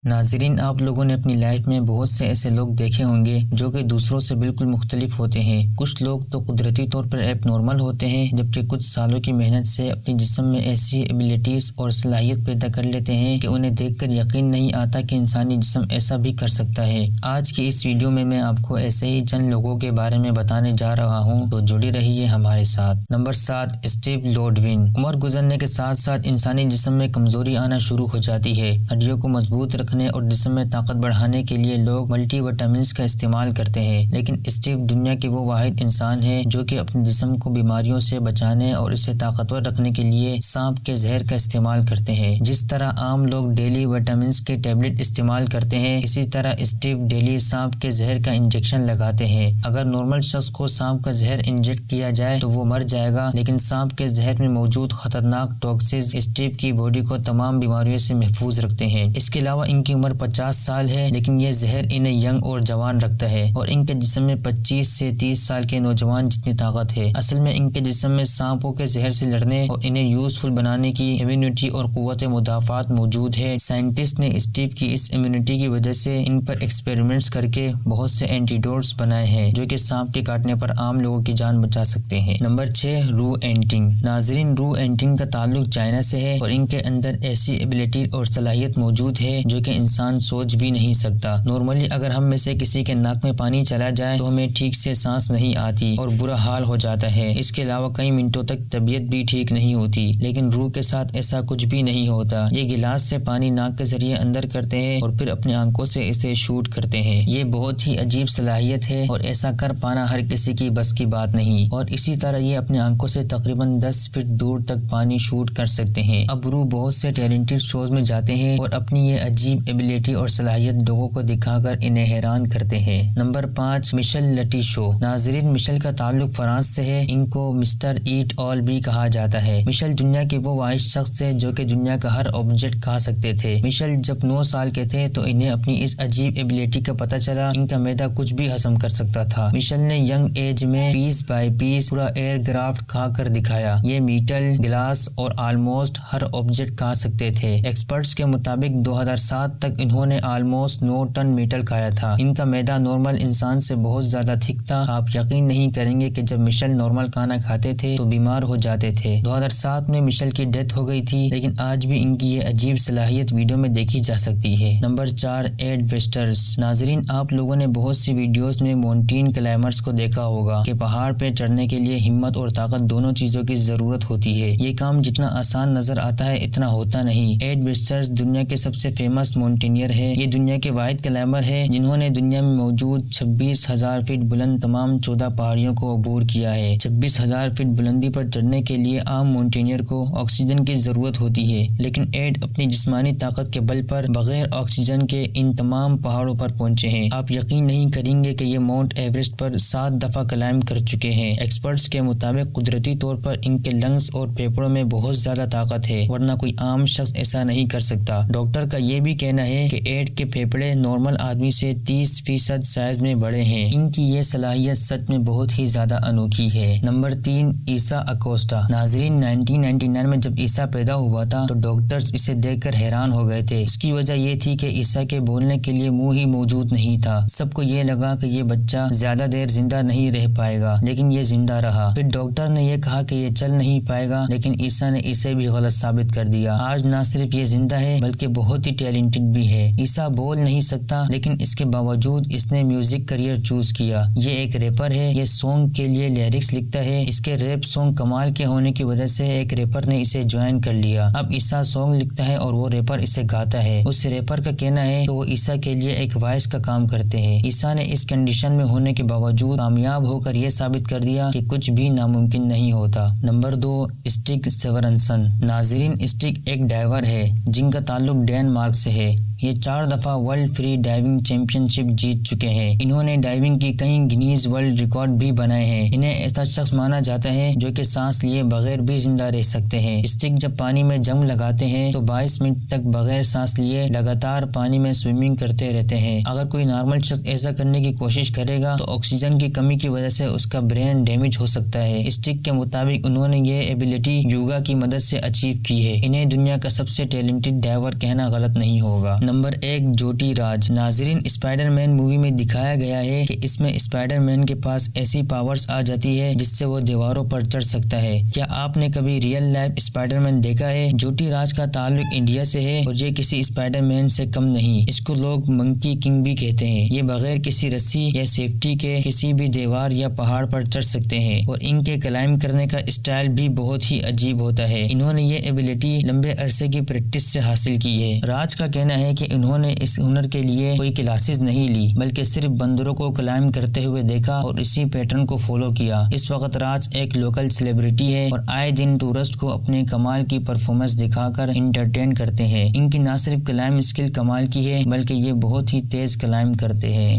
ناظرین، آپ لوگوں نے اپنی لائف میں بہت سے ایسے لوگ دیکھے ہوں گے جو کہ دوسروں سے بالکل مختلف ہوتے ہیں۔ کچھ لوگ تو قدرتی طور پر ایب نارمل ہوتے ہیں، جبکہ کچھ سالوں کی محنت سے اپنی جسم میں ایسی ایبیلٹیز اور صلاحیت پیدا کر لیتے ہیں کہ انہیں دیکھ کر یقین نہیں آتا کہ انسانی جسم ایسا بھی کر سکتا ہے۔ آج کی اس ویڈیو میں آپ کو ایسے ہی چند لوگوں کے بارے میں بتانے جا رہا ہوں، تو جڑے رہیے ہمارے ساتھ۔ Number 7، Steve لوڈوین۔ عمر گزرنے کے ساتھ ساتھ انسانی جسم میں کمزوری آنا شروع ہو جاتی ہے۔ ہڈیوں کو مضبوط رکھنے اور جسم میں طاقت بڑھانے کے لیے لوگ ملٹی وٹامنز کا استعمال کرتے ہیں، لیکن اسٹیو دنیا کے وہ واحد انسان ہے جو کہ اپنے جسم کو بیماریوں سے بچانے اور اسے طاقتور رکھنے کے لیے سانپ کے زہر کا استعمال کرتے ہیں۔ جس طرح عام لوگ ڈیلی وٹامنز کے ٹیبلٹ استعمال کرتے ہیں، اسی طرح اسٹیو ڈیلی سانپ کے زہر کا انجیکشن لگاتے ہیں۔ اگر نارمل شخص کو سانپ کا زہر انجیکٹ کیا جائے تو وہ مر جائے گا، لیکن سانپ کے زہر میں موجود خطرناک ٹاکسز اسٹیو کی باڈی کو تمام بیماریوں سے محفوظ رکھتے ہیں۔ اس کے علاوہ ان کی عمر 50 سال ہے، لیکن یہ زہر انہیں ینگ اور جوان رکھتا ہے، اور ان کے جسم میں 25 سے 30 سال کے نوجوان جتنی طاقت ہے۔ اصل میں ان کے جسم میں سانپوں کے زہر سے لڑنے اور انہیں یوزفل بنانے کی امیونٹی اور قوت مدافعت موجود ہے۔ سائنٹسٹ نے اسٹیو کی اس امیونٹی کی وجہ سے ان پر ایکسپیریمنٹس کر کے بہت سے اینٹیڈوٹس بنائے ہیں جو کہ سانپ کے کاٹنے پر عام لوگوں کی جان بچا سکتے ہیں۔ نمبر 6، رو اینٹنگ۔ ناظرین، رو اینٹنگ کا تعلق چائنا سے ہے، اور ان کے اندر ایسی ایبلٹی اور صلاحیت موجود ہے جو کہ انسان سوچ بھی نہیں سکتا۔ نارملی اگر ہم میں سے کسی کے ناک میں پانی چلا جائے تو ہمیں ٹھیک سے سانس نہیں آتی اور برا حال ہو جاتا ہے۔ اس کے علاوہ کئی منٹوں تک طبیعت بھی ٹھیک نہیں ہوتی، لیکن روح کے ساتھ ایسا کچھ بھی نہیں ہوتا۔ یہ گلاس سے پانی ناک کے ذریعے اندر کرتے ہیں اور پھر اپنی آنکھوں سے اسے شوٹ کرتے ہیں۔ یہ بہت ہی عجیب صلاحیت ہے اور ایسا کر پانا ہر کسی کی بس کی بات نہیں، اور اسی طرح یہ اپنی آنکھوں سے تقریباً 10 فٹ دور تک پانی شوٹ کر سکتے ہیں۔ اب روح بہت سے ٹیلنٹڈ شوز میں جاتے ہیں اور اپنی یہ عجیب ایبلٹی اور صلاحیت لوگوں کو دکھا کر انہیں حیران کرتے ہیں۔ نمبر 5، مشل لٹیشو۔ ناظرین، مشل کا تعلق فرانس سے ہے۔ ان کو مسٹر ایٹ آل بھی کہا جاتا ہے۔ مشل دنیا کے وہ واحد شخص ہے جو کہ دنیا کا ہر آبجیکٹ کھا سکتے تھے۔ مشل جب 9 سال کے تھے تو انہیں اپنی اس عجیب ایبلٹی کا پتہ چلا۔ ان کا معدہ کچھ بھی ہضم کر سکتا تھا۔ مشل نے ینگ ایج میں پیس بائی پیس پورا ایئر کرافٹ کھا کر دکھایا۔ یہ میٹل، گلاس اور آلموسٹ ہر آبجیکٹ کھا سکتے تھے۔ ایکسپرٹس کے مطابق 2007 تک انہوں نے آلموسٹ 9 ٹن میٹل کھایا تھا۔ ان کا معدہ نارمل انسان سے بہت زیادہ تھک تھا۔ آپ یقین نہیں کریں گے کہ جب مشل نارمل کھانا کھاتے تھے تو بیمار ہو جاتے تھے۔ 2007 میں مشل کی ڈیتھ ہو گئی تھی، لیکن آج بھی ان کی یہ عجیب صلاحیت ویڈیو میں دیکھی جا سکتی ہے۔ Number 4، adventurers. ناظرین، آپ لوگوں نے بہت سی ویڈیوز میں ماؤنٹین کلائمبرز کو دیکھا ہوگا کہ پہاڑ پہ چڑھنے کے لیے ہمت اور طاقت دونوں چیزوں کی ضرورت ہوتی ہے۔ یہ کام جتنا آسان نظر آتا ہے اتنا ہوتا نہیں۔ ایڈ ویسٹرز دنیا کے سب سے فیمس ماؤنٹینئر ہے۔ یہ دنیا کے واحد کلائمبر ہے جنہوں نے دنیا میں موجود 26,000 فٹ بلند تمام 14 پہاڑیوں کو عبور کیا ہے۔ 26,000 فٹ بلندی پر چڑھنے کے لیے عام ماؤنٹینئر کو آکسیجن کی ضرورت ہوتی ہے، لیکن ایڈ اپنی جسمانی طاقت کے بل پر بغیر آکسیجن کے ان تمام پہاڑوں پر پہنچے ہیں۔ آپ یقین نہیں کریں گے کہ یہ ماؤنٹ ایورسٹ پر 7 دفعہ کلائمب کر چکے ہیں۔ ایکسپرٹس کے مطابق قدرتی طور پر ان کے لنگز اور پھیپھڑوں میں بہت زیادہ طاقت ہے، ورنہ کوئی عام شخص ایسا نہیں کر سکتا۔ ڈاکٹر کا یہ بھی کہنا ہے کہ ایڈ کے پھیپھڑے نارمل آدمی سے 30% سائز میں بڑے ہیں۔ ان کی یہ صلاحیت سچ میں بہت ہی زیادہ انوکھی ہے۔ نمبر 3، عیسیٰ اکوسٹا۔ ناظرین، 1999 میں جب عیسیٰ پیدا ہوا تھا تو ڈاکٹرز اسے دیکھ کر حیران ہو گئے تھے۔ اس کی وجہ یہ تھی کہ عیسیٰ کے بولنے کے لیے منہ ہی موجود نہیں تھا۔ سب کو یہ لگا کہ یہ بچہ زیادہ دیر زندہ نہیں رہ پائے گا، لیکن یہ زندہ رہا۔ پھر ڈاکٹر نے یہ کہا کہ یہ چل نہیں پائے گا، لیکن عیسیٰ نے اسے بھی غلط ثابت کر دیا۔ آج نہ صرف یہ زندہ ہے بلکہ بہت ہی ٹیلنٹڈ بھی ہے۔ عیسیٰ بول نہیں سکتا، لیکن اس کے باوجود اس نے میوزک کریئر چوز کیا۔ یہ ایک ریپر ہے۔ یہ سانگ کے لیے لیرکس لکھتا ہے۔ اس کے ریپ سانگ کمال کے ہونے کی وجہ سے ایک ریپر نے اسے جوائن کر لیا۔ اب عیسیٰ سانگ لکھتا ہے اور وہ ریپر اسے گاتا ہے۔ اس ریپر کا کہنا ہے کہ وہ عیسیٰ کے لیے ایک وائس کا کام کرتے ہیں۔ عیسیٰ نے اس کنڈیشن میں ہونے کے باوجود کامیاب ہو کر یہ ثابت کر دیا کہ کچھ بھی ناممکن نہیں ہوتا۔ نمبر 2، اسٹگ سیورنسن۔ ناظرین، اسٹگ ایک ڈائیور ہے جن کا تعلق ڈینمارک سے ہے۔ یہ 4 دفعہ ورلڈ فری ڈائیونگ چیمپئن شپ جیت چکے ہیں۔ انہوں نے ڈائیونگ کی کئی گنیز ورلڈ ریکارڈ بھی بنائے ہیں۔ انہیں ایسا شخص مانا جاتا ہے جو کہ سانس لیے بغیر بھی زندہ رہ سکتے ہیں۔ اسٹگ جب پانی میں جم لگاتے ہیں تو 22 منٹ تک بغیر سانس لیے لگاتار پانی میں سوئمنگ کرتے رہتے ہیں۔ اگر کوئی نارمل شخص ایسا کرنے کی کوشش کرے گا تو آکسیجن کی کمی کی وجہ سے اس کا برین ڈیمیج ہو سکتا ہے۔ اسٹگ کے مطابق انہوں نے یہ ایبلٹی یوگا کی مدد سے اچیو کی ہے۔ انہیں دنیا کا سب سے ٹیلنٹڈ ڈائیور کہنا غلط نہیں ہوگا۔ نمبر 1 جوٹی راج۔ ناظرین، اسپائڈر مین مووی میں دکھایا گیا ہے کہ اس میں اسپائڈر مین کے پاس ایسی پاورز آ جاتی ہے جس سے وہ دیواروں پر چڑھ سکتا ہے۔ کیا آپ نے کبھی ریئل لائف اسپائڈر مین دیکھا ہے؟ جوٹی راج کا تعلق انڈیا سے ہے اور یہ کسی اسپائڈر مین سے کم نہیں۔ اس کو لوگ منکی کنگ بھی کہتے ہیں۔ یہ بغیر کسی رسی یا سیفٹی کے کسی بھی دیوار یا پہاڑ پر چڑھ سکتے ہیں اور ان کے کلائم کرنے کا اسٹائل بھی بہت ہی عجیب ہوتا ہے۔ انہوں نے یہ ایبلٹی لمبے عرصے کی پریکٹس سے حاصل کی ہے۔ راج کا کہنا ہے کہ انہوں نے اس ہنر کے لیے کوئی کلاسز نہیں لی بلکہ صرف بندروں کو کلائم کرتے ہوئے دیکھا اور اسی پیٹرن کو فالو کیا۔ اس وقت راج ایک لوکل سیلیبریٹی ہے اور آئے دن ٹورسٹ کو اپنے کمال کی پرفارمنس دکھا کر انٹرٹین کرتے ہیں۔ ان کی نہ صرف کلائم اسکل کمال کی ہے بلکہ یہ بہت ہی تیز کلائم کرتے ہیں۔